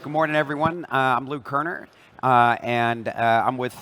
Good morning, everyone. I'm Luke Kerner, and I'm with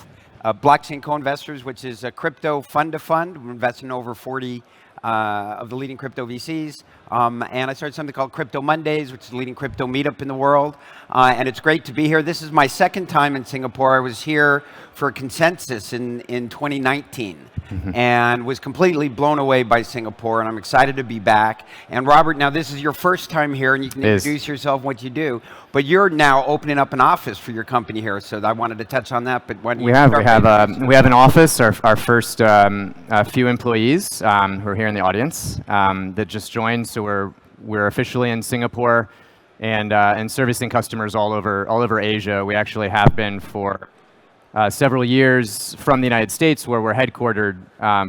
Blockchain Co-Investors, which is a crypto fund-to-fund. We're investing in over 40 of the leading crypto VCs. And I started something called Crypto Mondays, which is the leading crypto meetup in the world. And it's great to be here. This is my second time in Singapore. I was here for Consensus in 2019. And was completely blown away by Singapore, and I'm excited to be back. And Robert, now this is your first time here, and you can introduce yourself and what you do, but you're now opening up an office for your company here, so I wanted to touch on that. But when we have an office, our first few employees who are here in the audience that just joined, so we're officially in Singapore and servicing customers all over Asia. We actually have been for several years from the United States, where we're headquartered,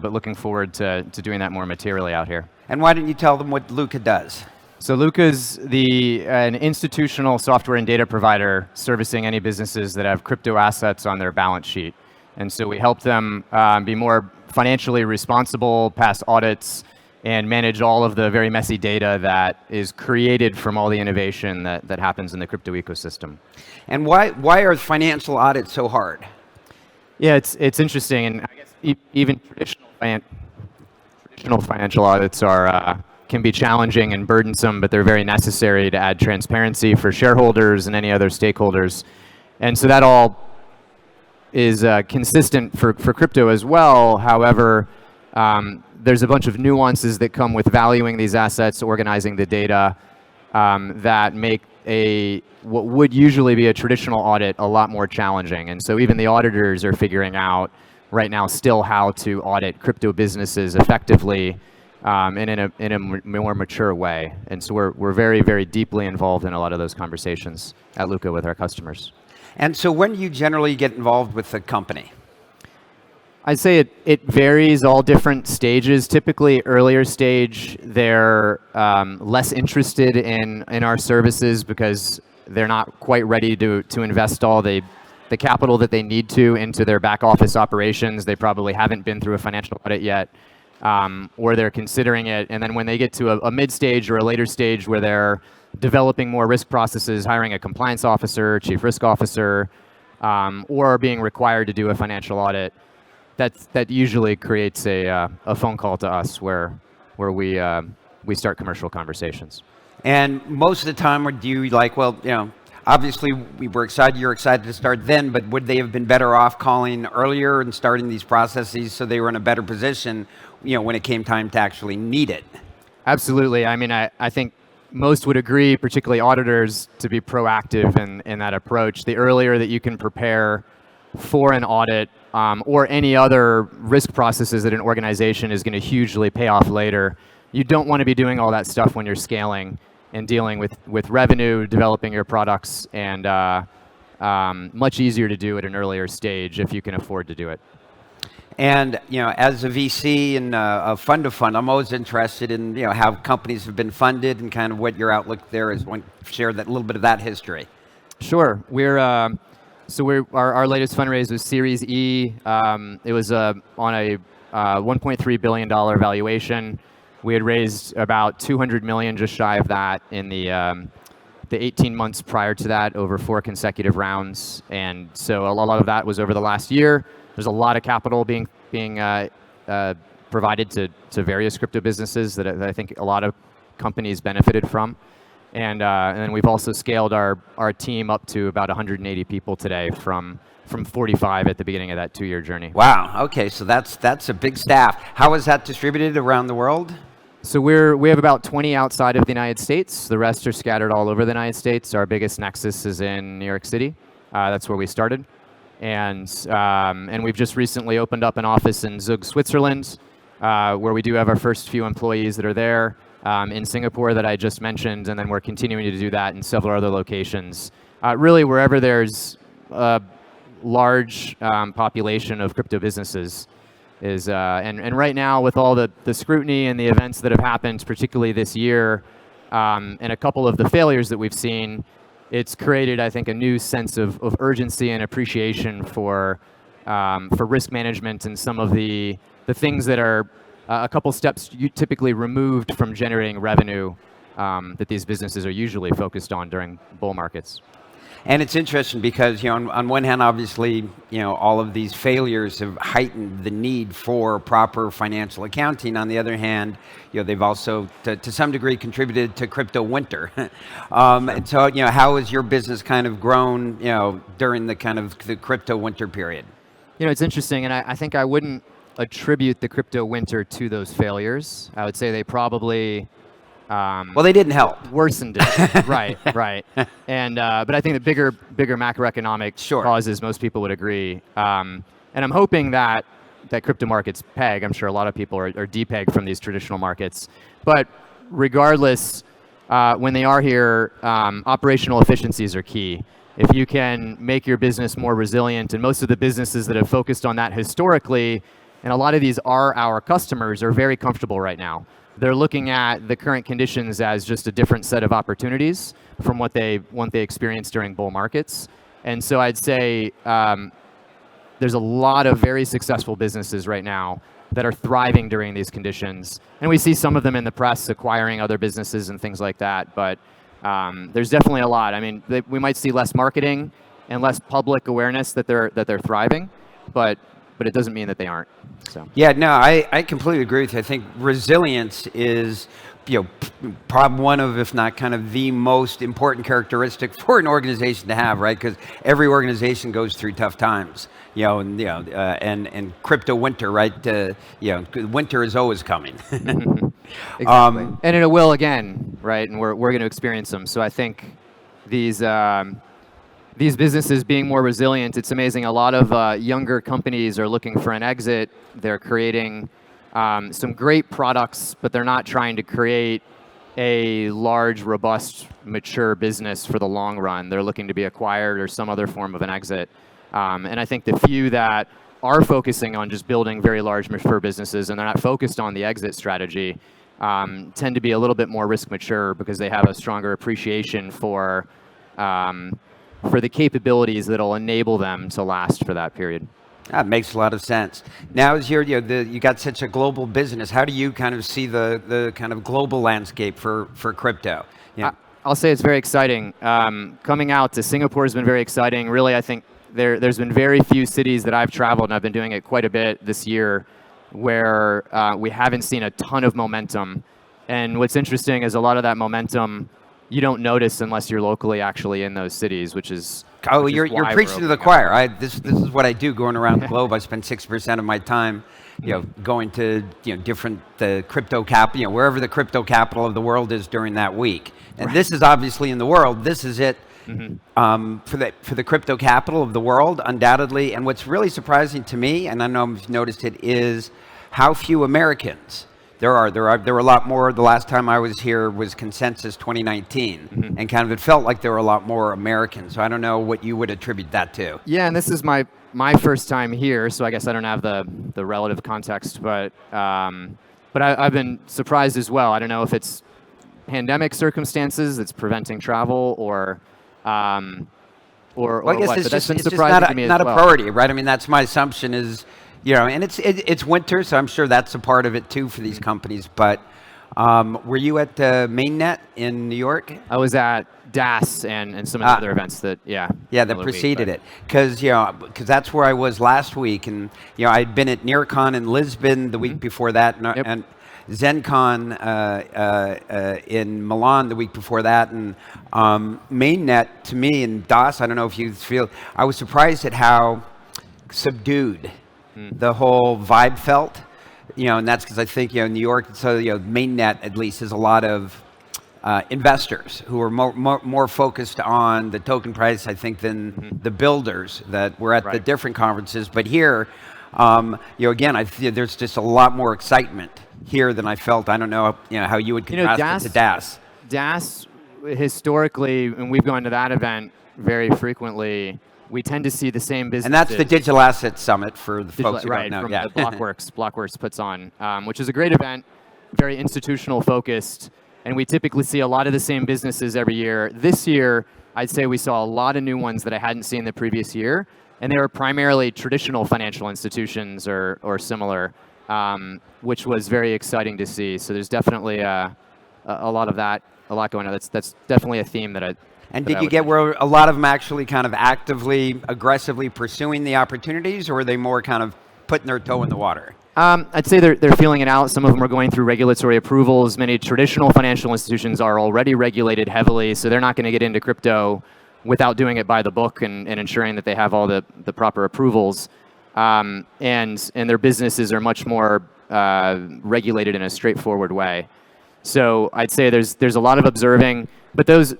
but looking forward to doing that more materially out here. And why don't you tell them what Lukka does? So Lukka's an institutional software and data provider servicing any businesses that have crypto assets on their balance sheet. And so we help them be more financially responsible, pass audits, and manage all of the very messy data that is created from all the innovation that happens in the crypto ecosystem. And why are financial audits so hard? Yeah, it's interesting, and I guess even traditional financial audits can be challenging and burdensome, but they're very necessary to add transparency for shareholders and any other stakeholders. And so that all is consistent for crypto as well. However, there's a bunch of nuances that come with valuing these assets, organizing the data, that make what would usually be a traditional audit a lot more challenging. And so even the auditors are figuring out right now still how to audit crypto businesses effectively and in a more mature way. And so we're very, very deeply involved in a lot of those conversations at Lukka with our customers. And so when do you generally get involved with the company? I'd say it varies, all different stages. Typically, earlier stage, they're less interested in our services because they're not quite ready to invest all the capital that they need to into their back office operations. They probably haven't been through a financial audit yet, or they're considering it. And then when they get to a mid stage or a later stage where they're developing more risk processes, hiring a compliance officer, chief risk officer, or being required to do a financial audit, that usually creates a phone call to us where we start commercial conversations. And most of the time, do you obviously you're excited to start then, but would they have been better off calling earlier and starting these processes so they were in a better position, when it came time to actually need it? Absolutely. I mean, I think most would agree, particularly auditors, to be proactive in that approach. The earlier that you can prepare for an audit or any other risk processes that an organization is going to hugely pay off later. You don't want to be doing all that stuff when you're scaling and dealing with revenue, developing your products, and much easier to do at an earlier stage if you can afford to do it. And as a VC and a fund-to-fund, I'm always interested in how companies have been funded and kind of what your outlook there is. Want to share that little bit of that history? Sure. Our latest fundraise was Series E. It was on a $1.3 billion valuation. We had raised about $200 million, just shy of that, in the 18 months prior to that, over 4 consecutive rounds. And so a lot of that was over the last year. There's a lot of capital being provided to various crypto businesses that I think a lot of companies benefited from. And then we've also scaled our team up to about 180 people today from 45 at the beginning of that 2-year journey. Wow. Okay, so that's a big staff. How is that distributed around the world? So we have about 20 outside of the United States. The rest are scattered all over the United States. Our biggest nexus is in New York City. That's where we started. And we've just recently opened up an office in Zug, Switzerland, where we do have our first few employees that are there. In Singapore that I just mentioned, and then we're continuing to do that in several other locations. Really, wherever there's a large population of crypto businesses and right now, with all the scrutiny and the events that have happened, particularly this year, and a couple of the failures that we've seen, it's created, I think, a new sense of urgency and appreciation for risk management and some of the things that are a couple steps typically removed from generating revenue that these businesses are usually focused on during bull markets. And it's interesting because, on one hand, obviously, all of these failures have heightened the need for proper financial accounting. On the other hand, they've also, to some degree, contributed to crypto winter. And so, how has your business kind of grown, during the kind of the crypto winter period? It's interesting, and I think I wouldn't attribute the crypto winter to those failures. I would say they probably well, they didn't help. Worsened it. Right. And but I think the bigger macroeconomic causes, most people would agree. And I'm hoping that crypto markets peg. I'm sure a lot of people are depegged from these traditional markets. But regardless, when they are here, operational efficiencies are key. If you can make your business more resilient, and most of the businesses that have focused on that historically, and a lot of these are our customers, are very comfortable right now. They're looking at the current conditions as just a different set of opportunities from what they experienced during bull markets. And so I'd say there's a lot of very successful businesses right now that are thriving during these conditions. And we see some of them in the press acquiring other businesses and things like that. But there's definitely a lot. I mean, we might see less marketing and less public awareness that they're thriving, but it doesn't mean that they aren't. So. Yeah, no, I completely agree with you. I think resilience is, probably one of, if not kind of the most important characteristic for an organization to have, right? Because every organization goes through tough times, and crypto winter, right? Winter is always coming. Exactly. And it will again, right? And we're going to experience them. So I think these businesses being more resilient, it's amazing. A lot of younger companies are looking for an exit. They're creating some great products, but they're not trying to create a large, robust, mature business for the long run. They're looking to be acquired or some other form of an exit. And I think the few that are focusing on just building very large, mature businesses, and they're not focused on the exit strategy, tend to be a little bit more risk mature because they have a stronger appreciation for the capabilities that'll enable them to last for that period. That makes a lot of sense. Now, as you got such a global business, how do you kind of see the kind of global landscape for crypto? Yeah. I'll say it's very exciting. Coming out to Singapore has been very exciting. Really, I think there's been very few cities that I've traveled, and I've been doing it quite a bit this year, where we haven't seen a ton of momentum. And what's interesting is a lot of that momentum you don't notice unless you're locally actually in those cities, which is you're preaching to the choir. This is what I do going around the globe. I spend 6% of my time, going to different crypto wherever the crypto capital of the world is during that week. And this is obviously in the world. This is it for the crypto capital of the world, undoubtedly. And what's really surprising to me, and I know you've noticed it, is how few Americans. There were a lot more. The last time I was here was Consensus 2019, and kind of it felt like there were a lot more Americans. So I don't know what you would attribute that to. Yeah, and this is my first time here, so I guess I don't have the relative context, but I've been surprised as well. I don't know if it's pandemic circumstances that's preventing travel or I guess what, it's but just not a priority, right? I mean, that's my assumption is. And it's winter, so I'm sure that's a part of it too for these companies. But were you at Mainnet in New York? I was at DAS and some of the other events that that preceded it, because that's where I was last week, and I'd been at NearCon in Lisbon the week before that, and ZenCon in Milan the week before that, and Mainnet to me and DAS. I don't know if you feel. I was surprised at how subdued the whole vibe felt, and that's because I think, New York, so, Mainnet at least is a lot of investors who are more focused on the token price, I think, than the builders that were at the different conferences. But here, again, I feel there's just a lot more excitement here than I felt. I don't know, how you would contrast it to DAS. DAS, historically, and we've gone to that event very frequently, we tend to see the same businesses. And that's the Digital Asset Summit for the folks who don't know. From the Blockworks puts on, which is a great event, very institutional focused, and we typically see a lot of the same businesses every year. This year, I'd say we saw a lot of new ones that I hadn't seen the previous year, and they were primarily traditional financial institutions or similar, which was very exciting to see. So there's definitely a lot of that, a lot going on. That's definitely a theme that And did you get where a lot of them actually kind of actively, aggressively pursuing the opportunities, or are they more kind of putting their toe in the water? I'd say they're feeling it out. Some of them are going through regulatory approvals. Many traditional financial institutions are already regulated heavily, so they're not going to get into crypto without doing it by the book and ensuring that they have all the proper approvals. And their businesses are much more regulated in a straightforward way. So I'd say there's a lot of observing, but those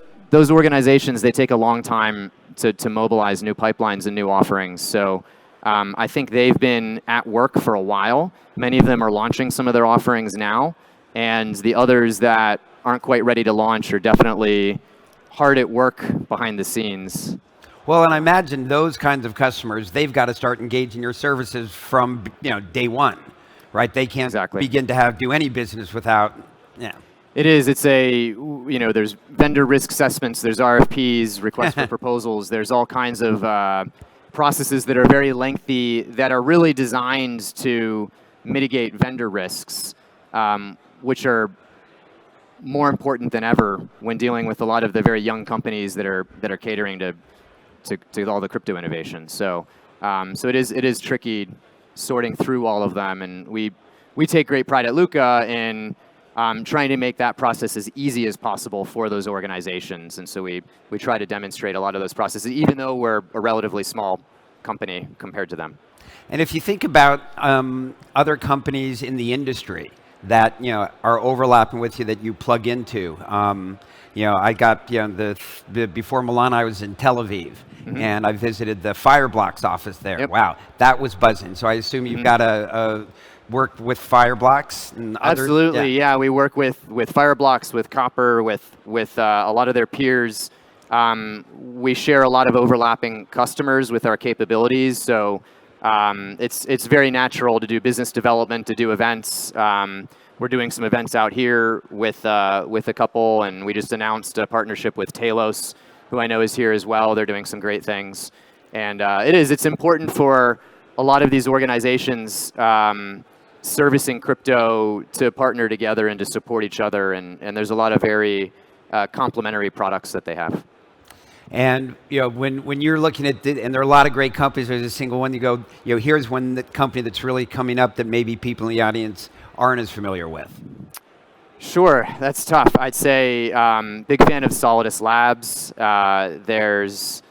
organizations, they take a long time to mobilize new pipelines and new offerings. So I think they've been at work for a while. Many of them are launching some of their offerings now, and the others that aren't quite ready to launch are definitely hard at work behind the scenes. Well, and I imagine those kinds of customers, they've got to start engaging your services from day one, right? They can't begin to do any business without, It is. It's there's vendor risk assessments, there's RFPs, requests for proposals, there's all kinds of processes that are very lengthy that are really designed to mitigate vendor risks, which are more important than ever when dealing with a lot of the very young companies that are catering to all the crypto innovation. So it is tricky sorting through all of them, and we take great pride at Lukka in trying to make that process as easy as possible for those organizations. And so we try to demonstrate a lot of those processes, even though we're a relatively small company compared to them. And if you think about other companies in the industry that are overlapping with you that you plug into, I got before Milan I was in Tel Aviv, and I visited the Fireblocks office there. Yep. Wow, that was buzzing. So I assume you've got a work with Fireblocks and others? Absolutely, yeah. We work with Fireblocks, with Copper, with a lot of their peers. We share a lot of overlapping customers with our capabilities, so it's very natural to do business development, to do events. We're doing some events out here with a couple, and we just announced a partnership with Talos, who I know is here as well. They're doing some great things, and it's important for a lot of these organizations servicing crypto to partner together and to support each other, and there's a lot of very complementary products that they have. And when you're looking at and there are a lot of great companies, there's a single one you go, here's one company that's really coming up that maybe people in the audience aren't as familiar with. Sure, that's tough. I'd say big fan of Solidus Labs. There's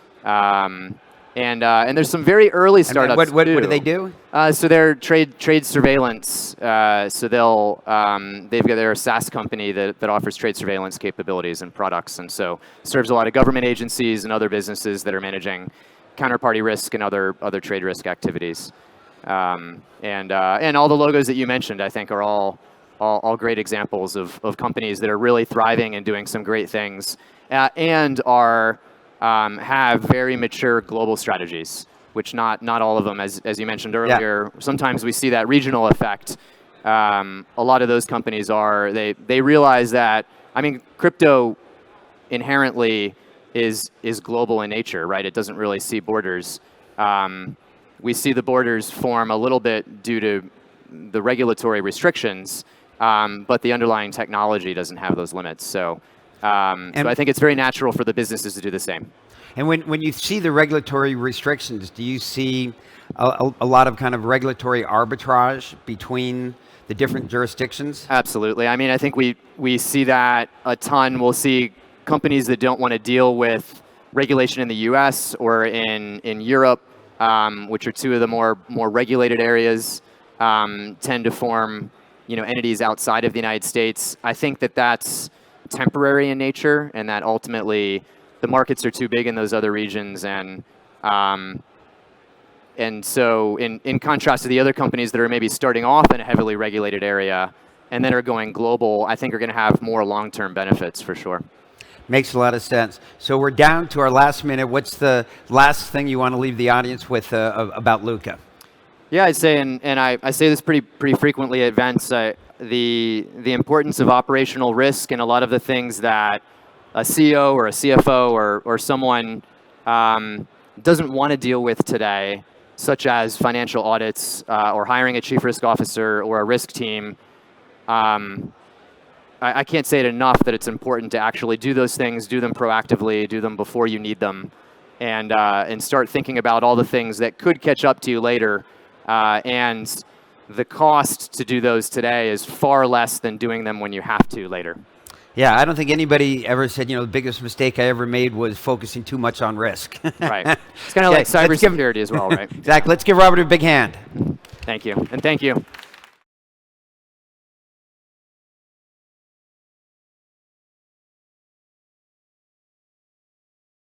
and there's some very early startups. What do they do? So they're trade surveillance. So they're a SaaS company that offers trade surveillance capabilities and products, and so serves a lot of government agencies and other businesses that are managing counterparty risk and other trade risk activities. And all the logos that you mentioned, I think, are all great examples of companies that are really thriving and doing some great things, and have very mature global strategies, which not all of them, as you mentioned earlier. Yeah. Sometimes we see that regional effect. A lot of those companies they realize that, crypto inherently is global in nature, right? It doesn't really see borders. We see the borders form a little bit due to the regulatory restrictions, but the underlying technology doesn't have those limits. So I think it's very natural for the businesses to do the same. And when you see the regulatory restrictions, do you see a lot of kind of regulatory arbitrage between the different jurisdictions? Absolutely. I think we see that a ton. We'll see companies that don't want to deal with regulation in the US or in Europe, which are two of the more regulated areas, tend to form entities outside of the United States. I think that's temporary in nature, and that ultimately the markets are too big in those other regions, and so in contrast to the other companies that are maybe starting off in a heavily regulated area and then are going global, I think are going to have more long-term benefits for sure. Makes a lot of sense. So we're down to our last minute. What's the last thing you want to leave the audience with about Lukka? Yeah, I'd say, and I say this pretty frequently at events, the importance of operational risk and a lot of the things that a CEO or a CFO or someone doesn't want to deal with today, such as financial audits or hiring a chief risk officer or a risk team. I can't say it enough that it's important to actually do those things, do them proactively, do them before you need them, and start thinking about all the things that could catch up to you later. And the cost to do those today is far less than doing them when you have to later. Yeah, I don't think anybody ever said, the biggest mistake I ever made was focusing too much on risk. Right. It's kind of like cybersecurity as well, right? Exactly. Let's give Robert a big hand. Thank you. And thank you.